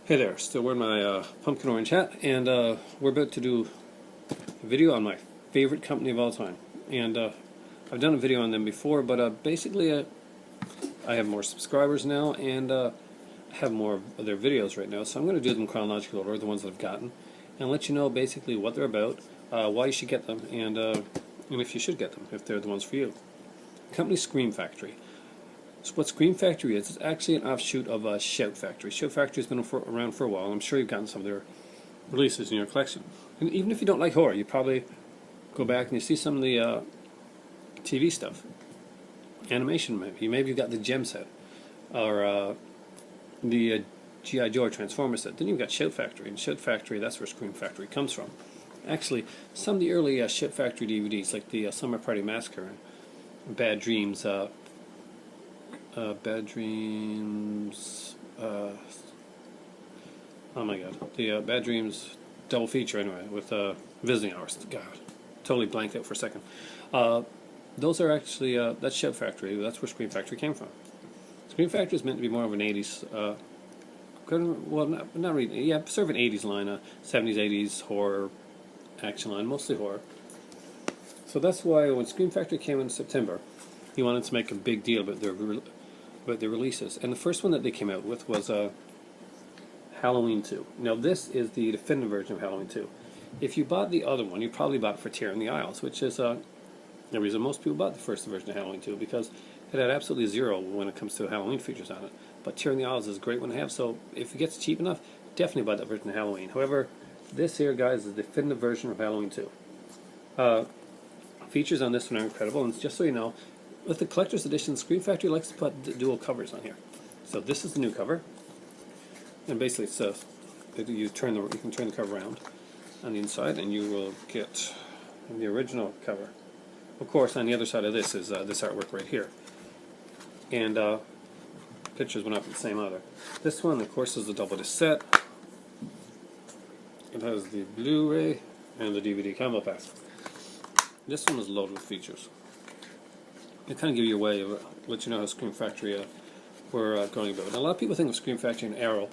Hey there, still wearing my pumpkin orange hat, and we're about to do a video on my favorite company of all time. And I've done a video on them before, but basically I have more subscribers now, and I have more of their videos right now, so I'm going to do them in chronological order, the ones that I've gotten, and let you know basically what they're about, why you should get them, and if you should get them, if they're the ones for you. The company's Scream Factory. So what Scream Factory is, it's actually an offshoot of Shout Factory. Shout Factory has been around for a while. I'm sure you've gotten some of their releases in your collection. And even if you don't like horror, you probably go back and you see some of the TV stuff. Animation, maybe. Maybe you got the Gem set. Or the G.I. Joe Transformer set. Then you've got Shout Factory. And Shout Factory, that's where Scream Factory comes from. Actually, some of the early Shout Factory DVDs, like the Summer Party Massacre and Bad Dreams, Bad Dreams, oh my god, the Bad Dreams double feature anyway, with Visiting Hours. God, totally blanked out for a second. Those are actually, that's Shout Factory, that's where Scream Factory came from. Scream Factory is meant to be more of an 80s, well, not really, yeah, sort of an 80s line, 70s, 80s horror, action line, mostly horror. So that's why when Scream Factory came in September, he wanted to make a big deal about their releases. And the first one that they came out with was Halloween 2. Now this is the definitive version of Halloween 2. If you bought the other one, you probably bought it for Tear in the Aisles, which is the reason most people bought the first version of Halloween 2, because it had absolutely zero when it comes to Halloween features on it. But Tear in the Aisles is a great one to have, so if it gets cheap enough, definitely buy that version of Halloween. However, this here, guys, is the definitive version of Halloween 2. Features on this one are incredible, and just so you know, with the collector's edition, Scream Factory likes to put dual covers on here. So this is the new cover, and basically it's you can turn the cover around on the inside, and you will get the original cover. Of course, on the other side of this is this artwork right here, and pictures went up the same other. This one, of course, is the double disc set. It has the Blu-ray and the DVD combo pack. This one is loaded with features. It kind of give you a way of let you know how Scream Factory were going about. And a lot of people think of Scream Factory and Arrow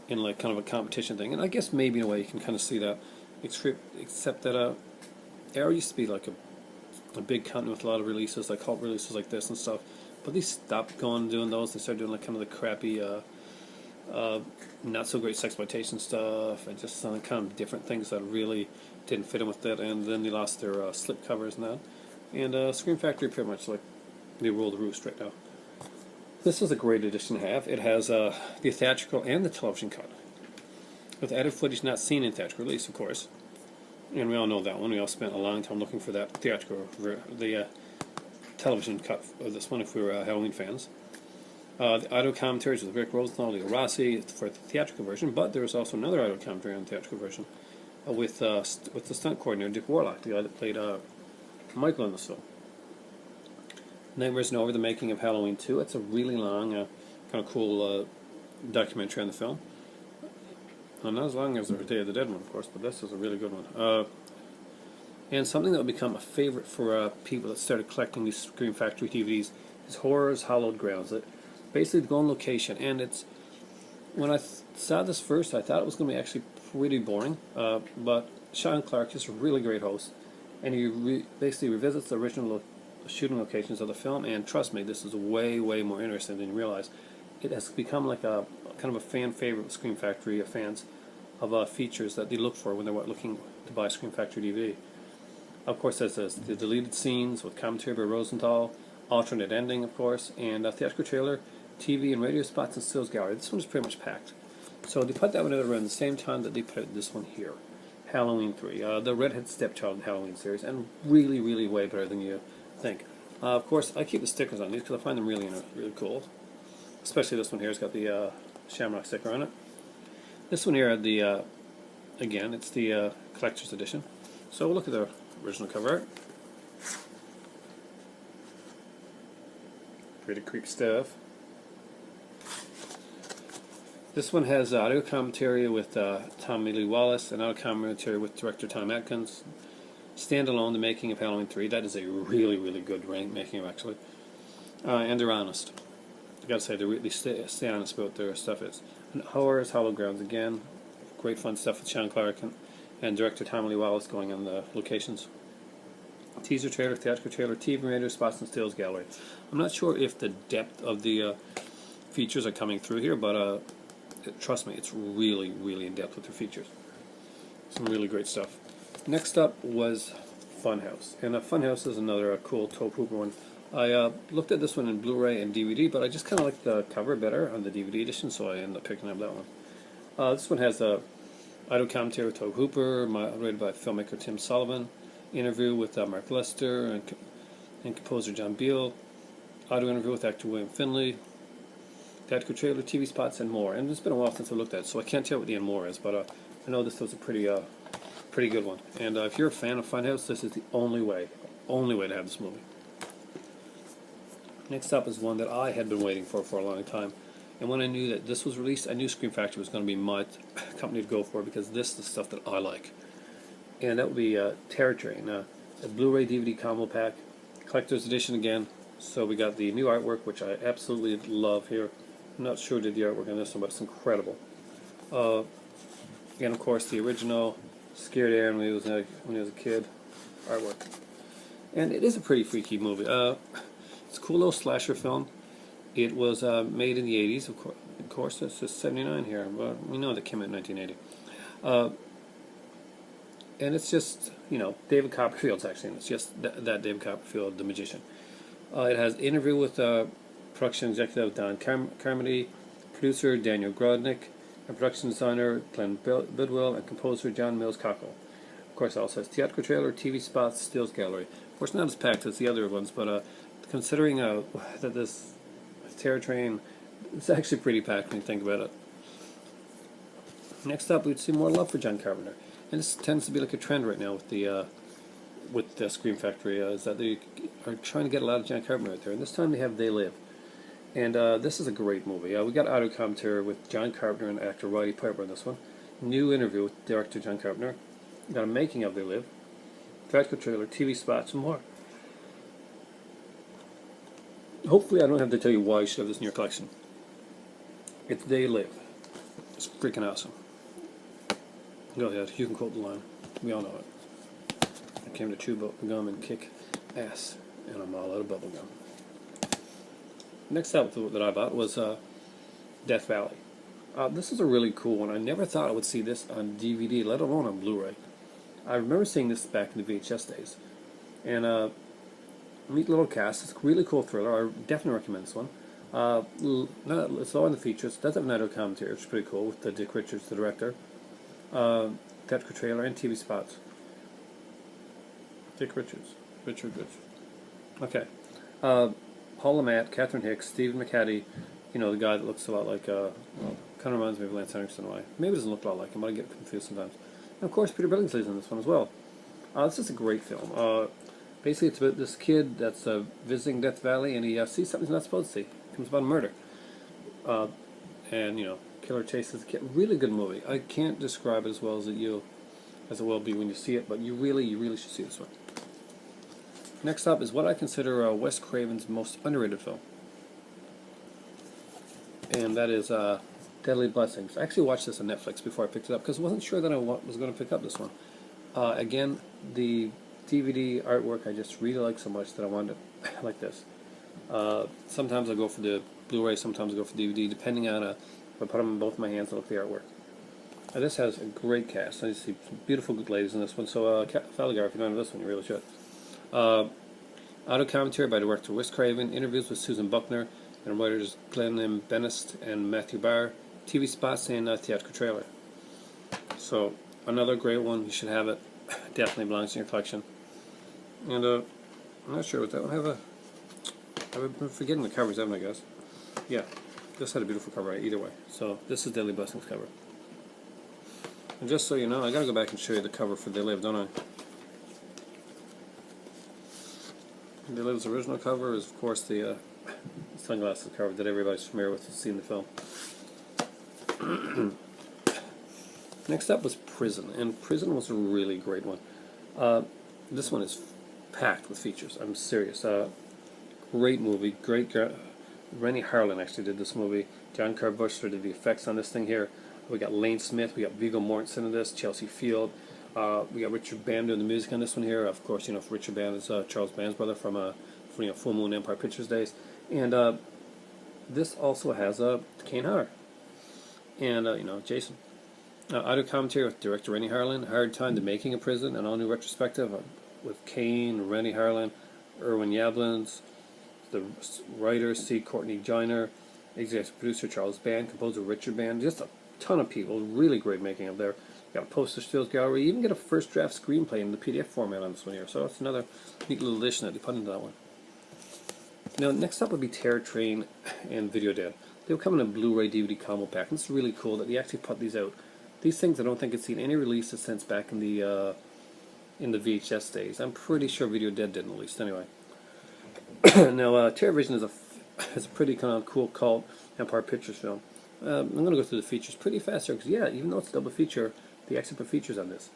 in like kind of a competition thing, and I guess maybe in a way you can kind of see that, except that Arrow used to be like a big company with a lot of releases, like cult releases like this and stuff. But they stopped doing those. They started doing like kind of the crappy, not so great sexploitation stuff, and just some kind of different things that really didn't fit in with it. And then they lost their slip covers and that. And Scream Factory pretty much like they rule the roost right now. This is a great edition to have. It has the theatrical and the television cut, with added footage not seen in theatrical release, of course. And we all know that one. We all spent a long time looking for that theatrical, the television cut of this one if we were Halloween fans. The audio commentaries with Rick Rosenthal, Leo Rossi for the theatrical version, but there was also another audio commentary on the theatrical version with the stunt coordinator Dick Warlock, the guy that played Michael in this film. Nightmares and Over, the making of Halloween 2. It's a really long, kind of cool documentary on the film. Not as long as the Day of the Dead one, of course, but this is a really good one. And something that will become a favorite for people that started collecting these Scream Factory DVDs is Horror's Hallowed Grounds. It basically go on location, and it's when I saw this first, I thought it was going to be actually pretty boring, but Sean Clark is a really great host, and he basically revisits the original shooting locations of the film, and trust me, this is way, way more interesting than you realize. It has become like a kind of a fan favorite with Scream Factory fans of features that they look for when they're looking to buy Scream Factory DVD. Of course, there's the deleted scenes with commentary by Rosenthal, alternate ending, of course, and a theatrical trailer, TV and radio spots, and stills gallery. This one is pretty much packed. So they put that one out around the same time that they put out this one here, Halloween 3, the Redhead Stepchild Halloween series, and really, really way better than you think. Of course, I keep the stickers on these because I find them really cool. Especially this one here. It's got the Shamrock sticker on it. This one here, again, it's the collector's edition. So we'll look at the original cover art. Pretty creep stuff. This one has audio commentary with Tommy Lee Wallace and audio commentary with director Tom Atkins. Standalone, the making of Halloween 3. That is a really, really good making of, actually. And they're honest. I gotta say, they really stay honest about their stuff. And Horrors, Hollow Grounds again. Great fun stuff with Sean Clark and director Tommy Lee Wallace going on the locations. Teaser trailer, theatrical trailer, TV Raiders, Spots and Stills Gallery. I'm not sure if the depth of the features are coming through here, but trust me, it's really, really in depth with the features. Some really great stuff. Next up was Funhouse, and Funhouse is another cool Tobe Hooper one. I looked at this one in Blu-ray and DVD, but I just kind of like the cover better on the DVD edition, so I ended up picking up that one. This one has a audio commentary with Tobe Hooper, rated by filmmaker Tim Sullivan, interview with Mark Lester and composer John Beal, audio interview with actor William Finley, theatrical trailer, TV spots, and more. And it's been a while since I looked at it, so I can't tell what the and more is, but I know this was a pretty good one. And if you're a fan of Funhouse, this is the only way to have this movie. Next up is one that I had been waiting for a long time. And when I knew that this was released, I knew Scream Factory was going to be my company to go for, because this is the stuff that I like. And that would be Terror Train, a Blu-ray DVD combo pack, collector's edition again. So we got the new artwork, which I absolutely love here. I'm not sure who did the artwork on this one, but it's incredible. And of course the original scared Aaron when he was a kid artwork. And it is a pretty freaky movie. It's a cool little slasher film. It was made in the 80s, of course. This is 79 here, but we know that came out in 1980. And it's just, David Copperfield's actually in it. It's just that David Copperfield, the magician. It has interview with production executive Don Carmody, producer Daniel Grodnick, and production designer Glenn Bidwell, and composer John Mills Cockle. Of course, it also has theatrical trailer, TV spots, stills gallery. Of course, not as packed as the other ones, but considering that this Terror Train, it's actually pretty packed when you think about it. Next up, we'd see more love for John Carpenter. And this tends to be like a trend right now with the Scream Factory, is that they are trying to get a lot of John Carpenter out there. And this time they have They Live. And this is a great movie. We got audio commentary with John Carpenter and actor Roddy Piper on this one. New interview with director John Carpenter. Got a making of They Live. Theatrical trailer, TV spots, and more. Hopefully I don't have to tell you why you should have this in your collection. It's They Live. It's freaking awesome. Go ahead, you can quote the line. We all know it. I came to chew gum and kick ass, and I'm all out of bubble gum. Next up that I bought was Death Valley. This is a really cool one. I never thought I would see this on DVD, let alone on Blu-ray. I remember seeing this back in the VHS days. And neat little cast. It's a really cool thriller. I definitely recommend this one. It's all in the features. It does have an audio commentary, which is pretty cool, with Dick Richards, the director. Theatrical trailer and TV spots. Dick Richards. Richard. Okay. Paul LeMat, Catherine Hicks, Stephen McHattie, the guy that looks a lot like, kind of reminds me of Lance Henriksen in a way. Maybe it doesn't look a lot like him, but I get confused sometimes. And of course, Peter Billingsley's in this one as well. This is a great film. Basically, it's about this kid that's visiting Death Valley, and he sees something he's not supposed to see. It comes about a murder. And, killer chases the kid. Really good movie. I can't describe it as well as it will be when you see it, but you really should see this one. Next up is what I consider Wes Craven's most underrated film. And that is Deadly Blessings. I actually watched this on Netflix before I picked it up, because I wasn't sure that I was going to pick up this one. Again, the DVD artwork I just really like so much that I wanted to like this. Sometimes I go for the Blu-ray, sometimes I go for DVD, depending on if I put them in both my hands and look at the artwork. This has a great cast. I see some beautiful good ladies in this one, so Falligar, if you don't know this one, you really should. Audio commentary by director Wes Craven, interviews with Susan Buckner, and writers Glenn M. Benest and Matthew Barr, TV spots and theatrical trailer. So, another great one. You should have it. Definitely belongs in your collection. And I'm not sure what that one I've been forgetting the covers, haven't I, guess? Yeah, this had a beautiful cover either way. So this is Deadly Blessings cover. And just so you know, I gotta go back and show you the cover for They Live, don't I? They Live's original cover is, of course, the sunglasses cover that everybody's familiar with, who's seen the film. Next up was Prison, and Prison was a really great one. This one is packed with features. I'm serious. Great movie. Great. Rennie Harlan actually did this movie. John Carbuster did the effects on this thing here. We got Lane Smith, we got Viggo Mortensen in this, Chelsea Field. We got Richard Band doing the music on this one here. Of course, Richard Band is Charles Band's brother from Full Moon Empire Pictures days. And this also has Kane Hodder and Jason. Audio commentary with director Renny Harlin. Hard Time: The Making of Prison, an all-new retrospective with Kane, Renny Harlin, Irwin Yablans, the writer C. Courtney Joyner, executive producer Charles Band, composer Richard Band. Just a ton of people. Really great making of there. Got a poster stills gallery. You even get a first draft screenplay in the PDF format on this one here. So that's another neat little addition that they put into that one. Now, next up would be Terror Train and Video Dead. They will come in a Blu-ray DVD combo pack. And it's really cool that they actually put these out. These things I don't think I've seen any releases since back in the VHS days. I'm pretty sure Video Dead didn't release anyway. Now, Terror Vision is a pretty kind of cool cult Empire Pictures film. I'm going to go through the features pretty fast here because, yeah, even though it's a double feature, the extra features on this.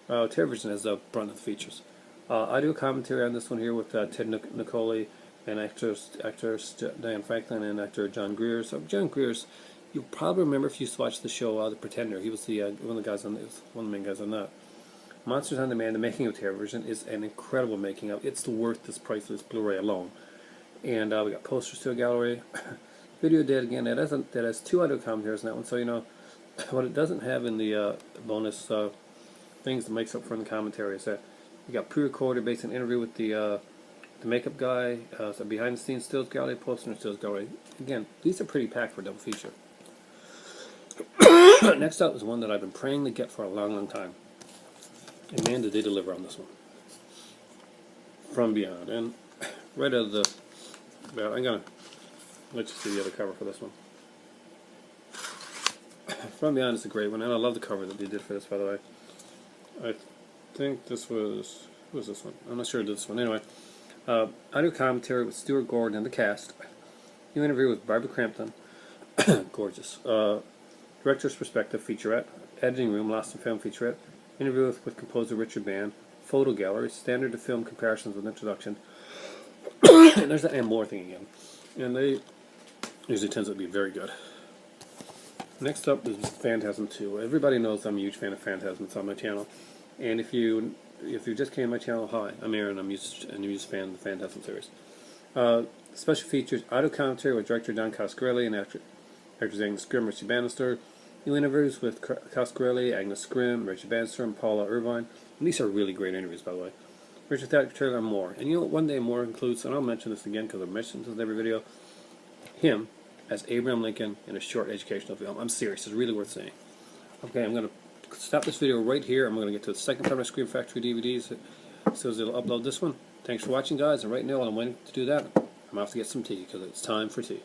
Terror Vision has the brunt of the features. Audio commentary on this one here with Ted Nicoli and actors Diane Franklin and actor John Greer. So John Greer's, you'll probably remember if you watched the show The Pretender. He was the one of the main guys on that. Monsters on Demand: The Making of Terror Vision is an incredible making of. It's worth this price of this Blu-ray alone. And we got posters to a gallery. Video Dead again. That has 2 audio commentaries in that one. So what it doesn't have in the bonus things that makes up for the commentary is that you got pre-recorded based on interview with the makeup guy, so behind the scenes stills gallery, poster and stills gallery. Again, these are pretty packed for a double feature. Next up is one that I've been praying to get for a long time. And man, did they deliver on this one. From Beyond. And right out of the... Well, I'm going to let you see the other cover for this one. From Beyond is a great one, and I love the cover that they did for this, by the way. I think this was... Who was this one? I'm not sure who did this one. Anyway, audio commentary with Stuart Gordon and the cast. New interview with Barbara Crampton. Gorgeous. Director's Perspective featurette. Editing Room, Lost in Film featurette. Interview with composer Richard Band. Photo gallery. Standard to film comparisons with introduction. And there's that and more thing again. And they usually tends to be very good. Next up is Phantasm 2. Everybody knows I'm a huge fan of Phantasm. It's on my channel. And if you just came to my channel, hi, I'm Aaron. I'm a huge fan of the Phantasm series. Special features, audio commentary with director Don Coscarelli and actors Agnes Scrim, Richie Bannister. New interviews with Coscarelli, Agnes Scrim, Richie Bannister, and Paula Irvine. And these are really great interviews, by the way. Richard Taylor and more. And one day more includes, and I'll mention this again because I've mentioned this in every video, him as Abraham Lincoln in a short educational film. I'm serious. It's really worth seeing. Okay, I'm going to stop this video right here. I'm going to get to the second part of my Scream Factory DVDs so it'll upload this one. Thanks for watching, guys. And right now, while I'm waiting to do that, I'm off to get some tea because it's time for tea.